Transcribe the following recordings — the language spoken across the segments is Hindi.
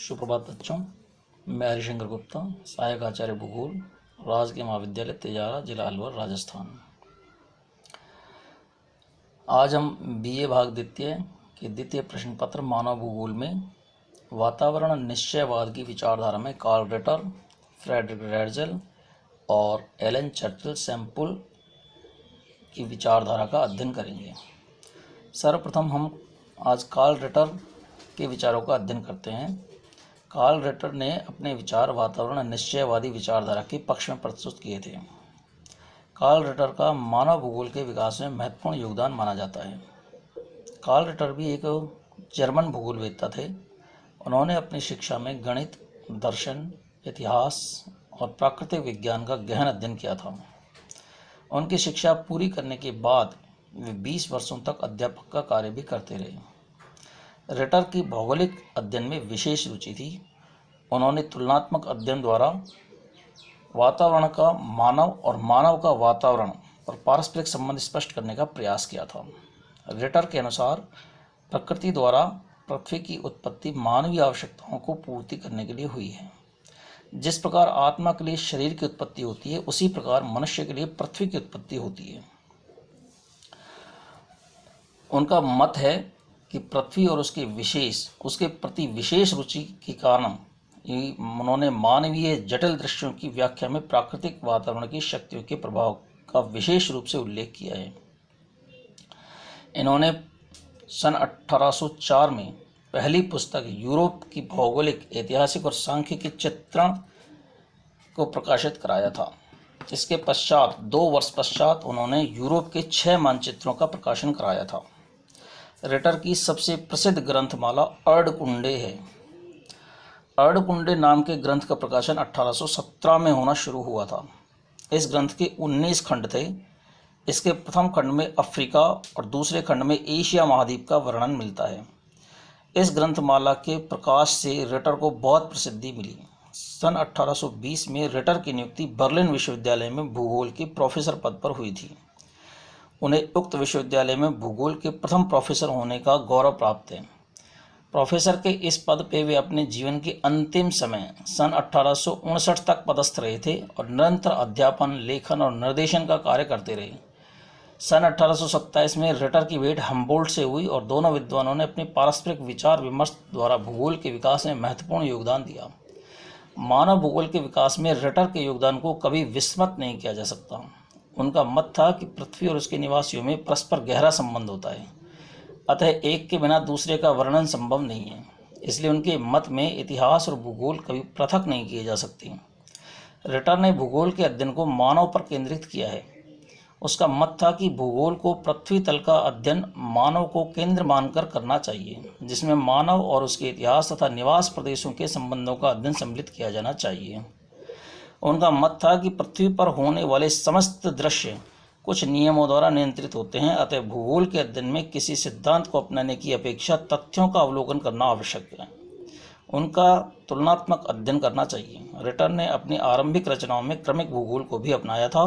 सुप्रभात बच्चों, मैं हरिशंकर गुप्ता, सहायक आचार्य भूगोल, राजकीय महाविद्यालय तेजारा, जिला अलवर, राजस्थान। आज हम बीए भाग द्वितीय के द्वितीय प्रश्न पत्र मानव भूगोल में वातावरण निश्चयवाद की विचारधारा में कार्ल रिटर, फ्रेडरिक रैडज़ेल और एलन चर्चिल सैम्पुल की विचारधारा का अध्ययन करेंगे। सर्वप्रथम हम आज कार्ल रिटर के विचारों का अध्ययन करते हैं। कार्ल रिटर ने अपने विचार वातावरण निश्चयवादी विचारधारा के पक्ष में प्रस्तुत किए थे। कार्ल रिटर का मानव भूगोल के विकास में महत्वपूर्ण योगदान माना जाता है। कार्ल रिटर भी एक जर्मन भूगोलवेत्ता थे। उन्होंने अपनी शिक्षा में गणित, दर्शन, इतिहास और प्राकृतिक विज्ञान का गहन अध्ययन किया था। उनकी शिक्षा पूरी करने के बाद वे 20 वर्षों तक अध्यापक का कार्य भी करते रहे। रिटर की भौगोलिक अध्ययन में विशेष रुचि थी। उन्होंने तुलनात्मक अध्ययन द्वारा वातावरण का मानव और मानव का वातावरण और पारस्परिक संबंध स्पष्ट करने का प्रयास किया था। रिटर के अनुसार प्रकृति द्वारा पृथ्वी की उत्पत्ति मानवीय आवश्यकताओं को पूर्ति करने के लिए हुई है। जिस प्रकार आत्मा के लिए शरीर की उत्पत्ति होती है, उसी प्रकार मनुष्य के लिए पृथ्वी की उत्पत्ति होती है। उनका मत है कि पृथ्वी और उसके प्रति विशेष रुचि के कारण उन्होंने मानवीय जटिल दृश्यों की व्याख्या में प्राकृतिक वातावरण की शक्तियों के प्रभाव का विशेष रूप से उल्लेख किया है। इन्होंने सन 1804 में पहली पुस्तक यूरोप की भौगोलिक, ऐतिहासिक और सांख्यिकी चित्रण को प्रकाशित कराया था। इसके पश्चात 2 वर्ष पश्चात उन्होंने यूरोप के 6 मानचित्रों का प्रकाशन कराया था। रिटर की सबसे प्रसिद्ध ग्रंथमाला अर्धकुंडे है। अर्धकुंडे नाम के ग्रंथ का प्रकाशन 1817 में होना शुरू हुआ था। इस ग्रंथ के 19 खंड थे। इसके प्रथम खंड में अफ्रीका और दूसरे खंड में एशिया महाद्वीप का वर्णन मिलता है। इस ग्रंथमाला के प्रकाश से रिटर को बहुत प्रसिद्धि मिली। सन 1820 में रिटर की नियुक्ति बर्लिन विश्वविद्यालय में भूगोल के प्रोफेसर पद पर हुई थी। उन्हें उक्त विश्वविद्यालय में भूगोल के प्रथम प्रोफेसर होने का गौरव प्राप्त है। प्रोफेसर के इस पद पे वे अपने जीवन के अंतिम समय सन 1859 तक पदस्थ रहे थे और निरंतर अध्यापन, लेखन और निर्देशन का कार्य करते रहे। सन 1827 में रिटर की भेंट हम्बोल्ट से हुई और दोनों विद्वानों ने अपने पारस्परिक विचार विमर्श द्वारा भूगोल के विकास में महत्वपूर्ण योगदान दिया। मानव भूगोल के विकास में रिटर के योगदान को कभी विस्मृत नहीं किया जा सकता। उनका मत था कि पृथ्वी और उसके निवासियों में परस्पर गहरा संबंध होता है, अतः एक के बिना दूसरे का वर्णन संभव नहीं है। इसलिए उनके मत में इतिहास और भूगोल कभी पृथक नहीं किए जा सकते। रिटर ने भूगोल के अध्ययन को मानव पर केंद्रित किया है। उसका मत था कि भूगोल को पृथ्वी तल का अध्ययन मानव को केंद्र मानकर करना चाहिए, जिसमें मानव और उसके इतिहास तथा निवास प्रदेशों के संबंधों का अध्ययन सम्मिलित किया जाना चाहिए। उनका मत था कि पृथ्वी पर होने वाले समस्त दृश्य कुछ नियमों द्वारा नियंत्रित होते हैं, अतः भूगोल के अध्ययन में किसी सिद्धांत को अपनाने की अपेक्षा तथ्यों का अवलोकन करना आवश्यक है। उनका तुलनात्मक अध्ययन करना चाहिए। रिटर ने अपनी आरंभिक रचनाओं में क्रमिक भूगोल को भी अपनाया था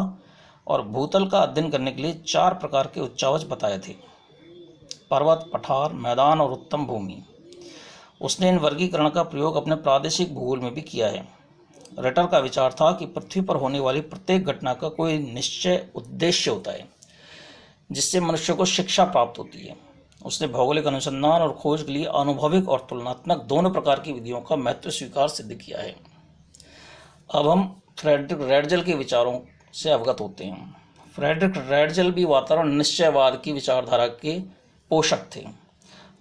और भूतल का अध्ययन करने के लिए 4 प्रकार के उच्चावच बताए थे: पर्वत, पठार, मैदान और उत्तम भूमि। उसने इन वर्गीकरण का प्रयोग अपने प्रादेशिक भूगोल में भी किया है। रिटर का विचार था कि पृथ्वी पर होने वाली प्रत्येक घटना का कोई निश्चय उद्देश्य होता है, जिससे मनुष्य को शिक्षा प्राप्त होती है। उसने भौगोलिक अनुसंधान और खोज के लिए अनुभविक और तुलनात्मक दोनों प्रकार की विधियों का महत्व स्वीकार सिद्ध किया है। अब हम फ्रेडरिक रैडज़ेल के विचारों से अवगत होते हैं। फ्रेडरिक रैडज़ेल भी वातावरण निश्चयवाद की विचारधारा के पोषक थे।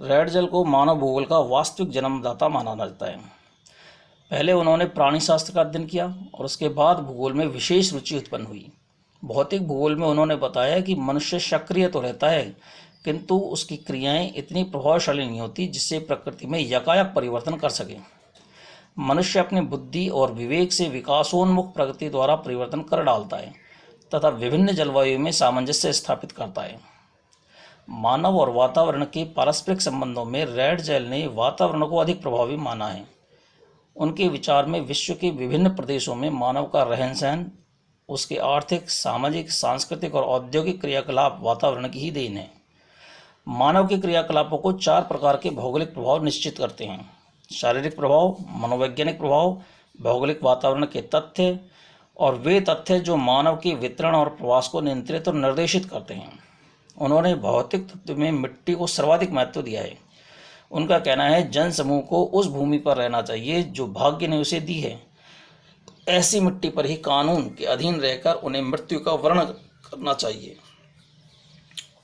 रैडज़ेल को मानव भूगोल का वास्तविक जन्मदाता माना जाता है। पहले उन्होंने प्राणी शास्त्र का अध्ययन किया और उसके बाद भूगोल में विशेष रुचि उत्पन्न हुई। भौतिक भूगोल में उन्होंने बताया कि मनुष्य सक्रिय तो रहता है, किंतु उसकी क्रियाएं इतनी प्रभावशाली नहीं होती जिससे प्रकृति में यकायक परिवर्तन कर सके। मनुष्य अपनी बुद्धि और विवेक से विकासोन्मुख प्रगति द्वारा परिवर्तन कर डालता है तथा विभिन्न जलवायु में सामंजस्य स्थापित करता है। मानव और वातावरण के पारस्परिक संबंधों में रैडज़ेल ने वातावरण को अधिक प्रभावी माना है। उनके विचार में विश्व के विभिन्न प्रदेशों में मानव का रहन सहन, उसके आर्थिक, सामाजिक, सांस्कृतिक और औद्योगिक क्रियाकलाप वातावरण की ही देन है। मानव के क्रियाकलापों को 4 प्रकार के भौगोलिक प्रभाव निश्चित करते हैं: शारीरिक प्रभाव, मनोवैज्ञानिक प्रभाव, भौगोलिक वातावरण के तथ्य और वे तथ्य जो मानव के वितरण और प्रवास को नियंत्रित और निर्देशित करते हैं। उन्होंने भौतिक तत्व में मिट्टी को सर्वाधिक महत्व दिया है। उनका कहना है जन समूह को उस भूमि पर रहना चाहिए जो भाग्य ने उसे दी है। ऐसी मिट्टी पर ही कानून के अधीन रहकर उन्हें मृत्यु का वर्णन करना चाहिए।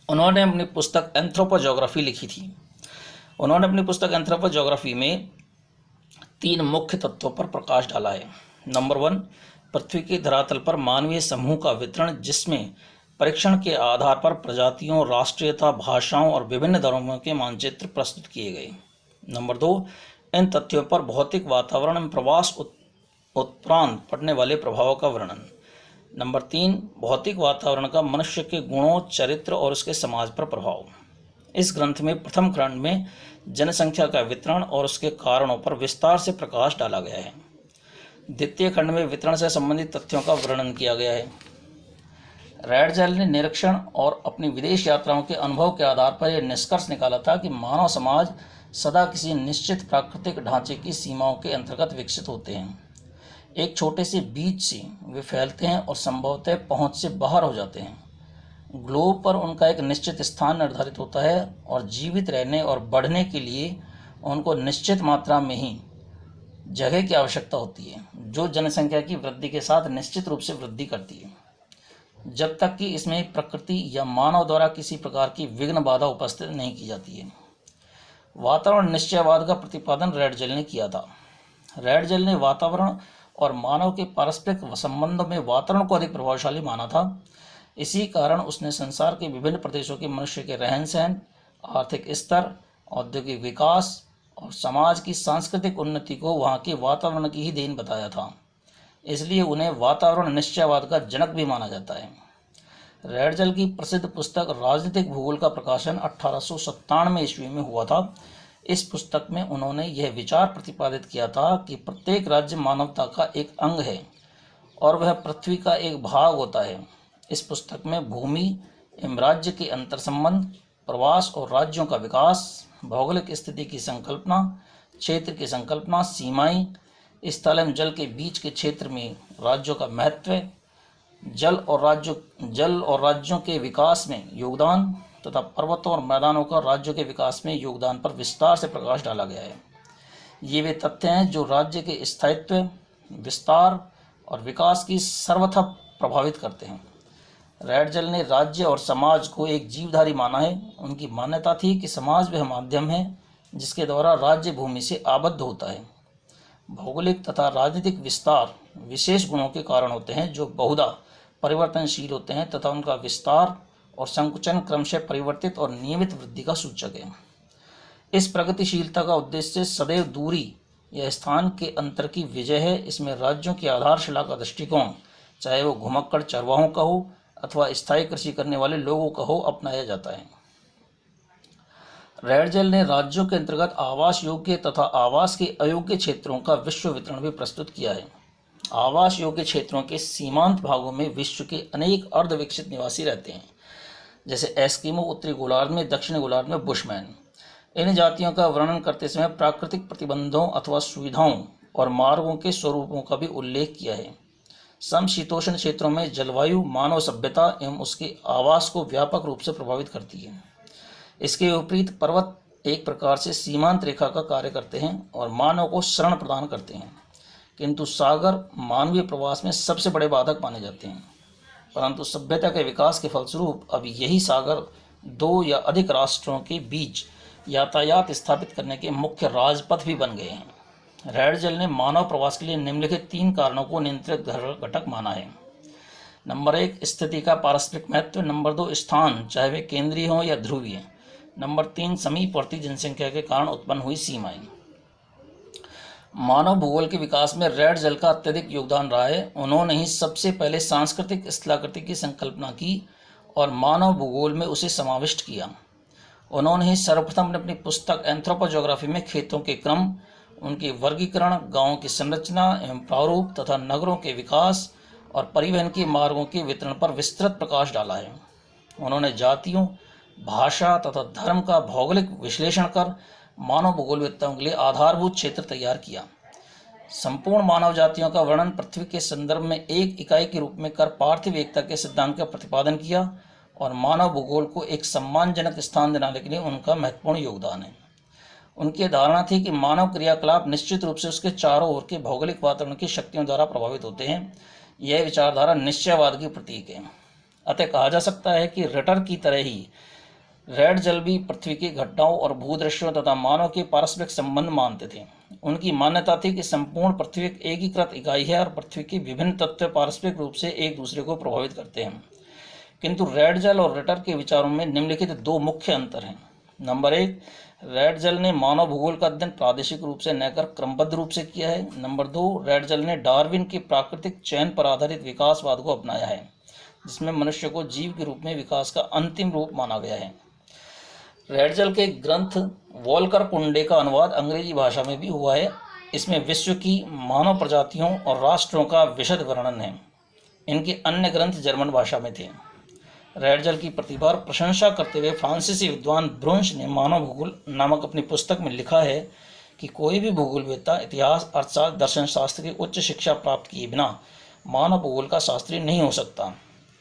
उन्होंने अपनी पुस्तक एंथ्रोपोजोग्राफी लिखी थी। उन्होंने अपनी पुस्तक एंथ्रोपोजोग्राफी में 3 मुख्य तत्वों पर प्रकाश डाला है। नंबर 1, पृथ्वी के धरातल पर मानवीय समूह का वितरण, जिसमें परीक्षण के आधार पर प्रजातियों, राष्ट्रीयता, भाषाओं और विभिन्न धर्मों के मानचित्र प्रस्तुत किए गए। नंबर 2, इन तथ्यों पर भौतिक वातावरण में प्रवास उपरांत पड़ने वाले प्रभावों का वर्णन। नंबर 3, भौतिक वातावरण का मनुष्य के गुणों, चरित्र और उसके समाज पर प्रभाव। इस ग्रंथ में प्रथम खंड में जनसंख्या का वितरण और उसके कारणों पर विस्तार से प्रकाश डाला गया है। द्वितीय खंड में वितरण से संबंधित तथ्यों का वर्णन किया गया है। रैडज़ेल ने निरीक्षण और अपनी विदेश यात्राओं के अनुभव के आधार पर यह निष्कर्ष निकाला था कि मानव समाज सदा किसी निश्चित प्राकृतिक ढांचे की सीमाओं के अंतर्गत विकसित होते हैं। एक छोटे से बीज से वे फैलते हैं और संभवतः पहुंच से बाहर हो जाते हैं। ग्लोब पर उनका एक निश्चित स्थान निर्धारित होता है और जीवित रहने और बढ़ने के लिए उनको निश्चित मात्रा में ही जगह की आवश्यकता होती है, जो जनसंख्या की वृद्धि के साथ निश्चित रूप से वृद्धि करती है, जब तक कि इसमें प्रकृति या मानव द्वारा किसी प्रकार की विघ्न बाधा उपस्थित नहीं की जाती है। वातावरण निश्चयवाद का प्रतिपादन रैडज़ेल ने किया था। रैडज़ेल ने वातावरण और मानव के पारस्परिक संबंधों में वातावरण को अधिक प्रभावशाली माना था। इसी कारण उसने संसार के विभिन्न प्रदेशों के मनुष्य के रहन सहन, आर्थिक स्तर, औद्योगिक विकास और समाज की सांस्कृतिक उन्नति को वहाँ के वातावरण की ही देन बताया था। इसलिए उन्हें वातावरण निश्चयवाद का जनक भी माना जाता है। रैडज़ेल की प्रसिद्ध पुस्तक राजनीतिक भूगोल का प्रकाशन 1897 ईस्वी में हुआ था। इस पुस्तक में उन्होंने यह विचार प्रतिपादित किया था कि प्रत्येक राज्य मानवता का एक अंग है और वह पृथ्वी का एक भाग होता है। इस पुस्तक में भूमि एवं राज्य के अंतर संबंध, प्रवास और राज्यों का विकास, भौगोलिक स्थिति की संकल्पना, क्षेत्र की संकल्पना, सीमाएं, स्थल एवं जल के बीच के क्षेत्र में राज्यों का महत्व, जल और राज्यों के विकास में योगदान तथा पर्वतों और मैदानों का राज्यों के विकास में योगदान पर विस्तार से प्रकाश डाला गया है। ये वे तथ्य हैं जो राज्य के स्थायित्व, विस्तार और विकास की सर्वथा प्रभावित करते हैं। रैडज़ेल ने राज्य और समाज को एक जीवधारी माना है। उनकी मान्यता थी कि समाज वह माध्यम है जिसके द्वारा राज्य भूमि से आबद्ध होता है। भौगोलिक तथा राजनीतिक विस्तार विशेष गुणों के कारण होते हैं जो बहुधा परिवर्तनशील होते हैं तथा उनका विस्तार और संकुचन क्रमशः परिवर्तित और नियमित वृद्धि का सूचक है। इस प्रगतिशीलता का उद्देश्य सदैव दूरी या स्थान के अंतर की विजय है। इसमें राज्यों की आधारशिला का दृष्टिकोण, चाहे वो घुमक्कड़ चरवाहों का हो अथवा स्थायी कृषि करने वाले लोगों का हो, अपनाया जाता है। रैडज़ेल ने राज्यों के अंतर्गत आवास योग्य तथा आवास के अयोग्य क्षेत्रों का विश्व वितरण भी प्रस्तुत किया है। आवास योग्य क्षेत्रों के सीमांत भागों में विश्व के अनेक अर्धविकसित निवासी रहते हैं, जैसे एस्किमो उत्तरी गोलार्ध में, दक्षिणी गोलार्ध में बुशमैन। इन जातियों का वर्णन करते समय प्राकृतिक प्रतिबंधों अथवा सुविधाओं और मार्गों के स्वरूपों का भी उल्लेख किया है। समशीतोष्ण क्षेत्रों में जलवायु मानव सभ्यता एवं उसके आवास को व्यापक रूप से प्रभावित करती है। इसके विपरीत पर्वत एक प्रकार से सीमांत रेखा का कार्य करते हैं और मानव को शरण प्रदान करते हैं, किंतु सागर मानवीय प्रवास में सबसे बड़े बाधक माने जाते हैं। परंतु सभ्यता के विकास के फलस्वरूप अब यही सागर 2 या अधिक राष्ट्रों के बीच यातायात स्थापित करने के मुख्य राजपथ भी बन गए हैं। रैडज़ेल ने मानव प्रवास के लिए निम्नलिखित 3 कारणों को नियंत्रित घटक माना है। नंबर 1, स्थिति का पारस्परिक महत्व। नंबर 2, स्थान, चाहे वे केंद्रीय हों या ध्रुवीय। नंबर 3, समीपवर्ती जनसंख्या के कारण उत्पन्न हुई सीमाएं। मानव भूगोल के विकास में रैडज़ेल का अत्यधिक योगदान रहा है। उन्होंने ही सबसे पहले सांस्कृतिक स्थलाकृति की संकल्पना की और मानव भूगोल में उसे समाविष्ट किया। उन्होंने ही सर्वप्रथम अपनी पुस्तक एंथ्रोपोजोग्राफी में खेतों के क्रम, उनके वर्गीकरण, गांवों की संरचना एवं प्रारूप तथा नगरों के विकास और परिवहन के मार्गों के वितरण पर विस्तृत प्रकाश डाला है। उन्होंने जातियों, भाषा तथा धर्म का भौगोलिक विश्लेषण कर मानव भूगोलवेत्ताओं के लिए आधारभूत क्षेत्र तैयार किया। संपूर्ण मानव जातियों का वर्णन पृथ्वी के संदर्भ में एक इकाई के रूप में कर पार्थिव एकता के सिद्धांत का प्रतिपादन किया और मानव भूगोल को एक सम्मानजनक स्थान दिलाने के लिए उनका महत्वपूर्ण योगदान है। उनकी धारणा थी कि मानव क्रियाकलाप निश्चित रूप से उसके चारों ओर के भौगोलिक वातावरण की शक्तियों द्वारा प्रभावित होते हैं। यह विचारधारा निश्चयवाद की प्रतीक है। अतः कहा जा सकता है कि रिटर की तरह ही रैडजल भी पृथ्वी की घटनाओं और भूदृश्यों तथा मानव के पारस्परिक संबंध मानते थे। उनकी मान्यता थी कि संपूर्ण पृथ्वी एक एकीकृत इकाई है और पृथ्वी के विभिन्न तत्व पारस्परिक रूप से एक दूसरे को प्रभावित करते हैं। किंतु रैडजल और रिटर के विचारों में निम्नलिखित दो मुख्य अंतर हैं। नंबर 1, रैडजल ने मानव भूगोल का अध्ययन प्रादेशिक रूप से न कर क्रमबद्ध रूप से किया है। नंबर 2, रैडजल ने डार्विन के प्राकृतिक चयन पर आधारित विकासवाद को अपनाया है, जिसमें मनुष्य को जीव के रूप में विकास का अंतिम रूप माना गया है। रैडजल के ग्रंथ वॉल्कर कुंडे का अनुवाद अंग्रेजी भाषा में भी हुआ है। इसमें विश्व की मानव प्रजातियों और राष्ट्रों का विशद वर्णन है। इनके अन्य ग्रंथ जर्मन भाषा में थे। रैडजल की प्रतिभा और प्रशंसा करते हुए फ्रांसीसी विद्वान ब्रुंश ने मानव भूगोल नामक अपनी पुस्तक में लिखा है कि कोई भी भूगोलवेत्ता इतिहास, अर्थशास्त्र, दर्शन शास्त्र की उच्च शिक्षा प्राप्त किए बिना मानव भूगोल का शास्त्री नहीं हो सकता।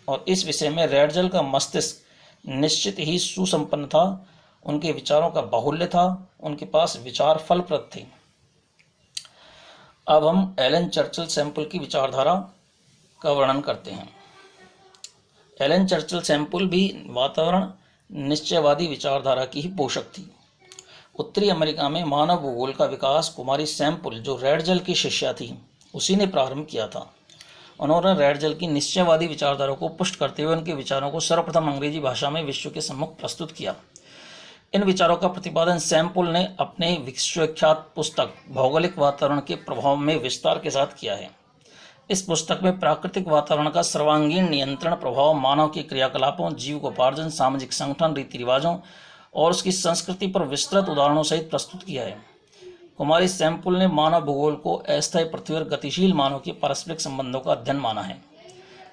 और इस विषय में रैडजल का मस्तिष्क निश्चित ही सुसंपन्न था। उनके विचारों का बाहुल्य था। उनके पास विचार फलप्रद थे। अब हम एलन चर्चिल सैंपल की विचारधारा का वर्णन करते हैं। एलन चर्चिल सैंपल भी वातावरण निश्चयवादी विचारधारा की ही पोषक थी। उत्तरी अमेरिका में मानव भूगोल का विकास कुमारी सैंपल, जो रैडजल की शिष्या थी, उसी ने प्रारंभ किया था। उन्होंने रैडजल की निश्चयवादी विचारधारा को पुष्ट करते हुए उनके विचारों को सर्वप्रथम अंग्रेजी भाषा में विश्व के सम्मुख प्रस्तुत किया। इन विचारों का प्रतिपादन सैंपल ने अपने विश्वविख्यात पुस्तक भौगोलिक वातावरण के प्रभाव में विस्तार के साथ किया है। इस पुस्तक में प्राकृतिक वातावरण का सर्वांगीण नियंत्रण प्रभाव मानव के क्रियाकलापों, जीविकोपार्जन, सामाजिक संगठन, रीति रिवाजों और उसकी संस्कृति पर विस्तृत उदाहरणों सहित प्रस्तुत किया है। कुमारी सैंपल ने मानव भूगोल को अस्थायी पृथ्वी और गतिशील मानव के पारस्परिक संबंधों का अध्ययन माना है।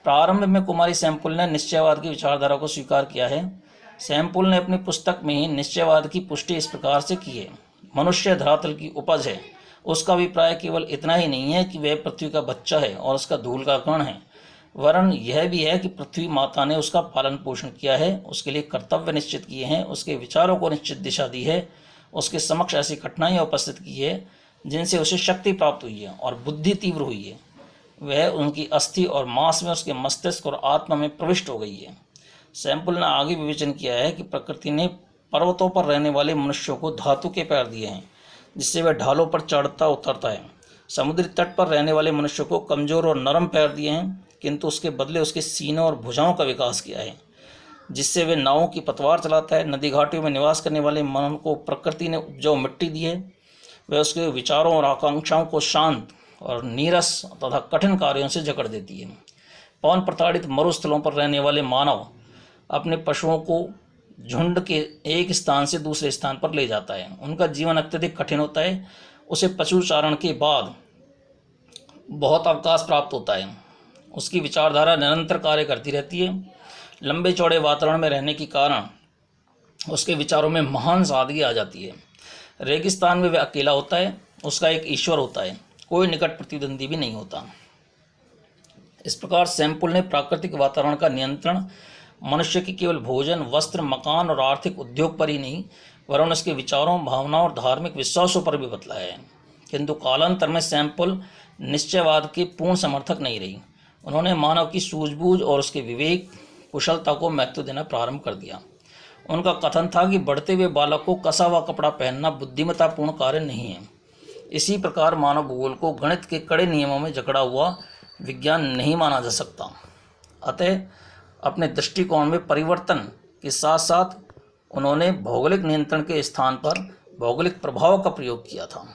प्रारंभ में कुमारी सैंपल ने निश्चयवाद की विचारधारा को स्वीकार किया है। सैंपल ने अपनी पुस्तक में ही निश्चयवाद की पुष्टि इस प्रकार से की है: मनुष्य धरातल की उपज है। उसका अभिप्राय केवल इतना ही नहीं है कि वह पृथ्वी का बच्चा है और उसका धूल का कण है, वरन यह भी है कि पृथ्वी माता ने उसका पालन पोषण किया है, उसके लिए कर्तव्य निश्चित किए हैं, उसके विचारों को निश्चित दिशा दी है, उसके समक्ष ऐसी कठिनाइयाँ उपस्थित की है जिनसे उसे शक्ति प्राप्त हुई है और बुद्धि तीव्र हुई है। वह उनकी अस्थि और मांस में उसके मस्तिष्क और आत्मा में प्रविष्ट हो गई है। सैंपल ने आगे विवेचन किया है कि प्रकृति ने पर्वतों पर रहने वाले मनुष्यों को धातु के पैर दिए हैं, जिससे वह ढालों पर चढ़ता उतरता है। समुद्री तट पर रहने वाले मनुष्यों को कमजोर और नरम पैर दिए हैं, किंतु उसके बदले उसके सीनों और भुजाओं का विकास किया है, जिससे वे नावों की पतवार चलाता है। नदी घाटियों में निवास करने वाले मन को प्रकृति ने उपजाऊ मिट्टी दी है। वह उसके विचारों और आकांक्षाओं को शांत और नीरस तथा कठिन कार्यों से जकड़ देती है। पवन प्रताड़ित मरुस्थलों पर रहने वाले मानव अपने पशुओं को झुंड के एक स्थान से दूसरे स्थान पर ले जाता है। उनका जीवन अत्यधिक कठिन होता है। उसे पशुचारण के बाद बहुत अवकाश प्राप्त होता है। उसकी विचारधारा निरंतर कार्य करती रहती है। लंबे चौड़े वातावरण में रहने के कारण उसके विचारों में महान सादगी आ जाती है। रेगिस्तान में वह अकेला होता है। उसका एक ईश्वर होता है, कोई निकट प्रतिद्वंदी भी नहीं होता। इस प्रकार सैंपल ने प्राकृतिक वातावरण का नियंत्रण मनुष्य की केवल भोजन, वस्त्र, मकान और आर्थिक उद्योग पर ही नहीं, वरन उसके विचारों, भावनाओं और धार्मिक विश्वासों पर भी बतलाया है। किंतु कालांतर में सैंपल निश्चयवाद के पूर्ण समर्थक नहीं रही। उन्होंने मानव की सूझबूझ और उसके विवेक, कुशलता को महत्व देना प्रारंभ कर दिया। उनका कथन था कि बढ़ते हुए बालक को कसा हुआ कपड़ा पहनना बुद्धिमत्तापूर्ण कार्य नहीं है। इसी प्रकार मानव भूगोल को गणित के कड़े नियमों में जकड़ा हुआ विज्ञान नहीं माना जा सकता। अतः अपने दृष्टिकोण में परिवर्तन के साथ साथ उन्होंने भौगोलिक नियंत्रण के स्थान पर भौगोलिक प्रभाव का प्रयोग किया था।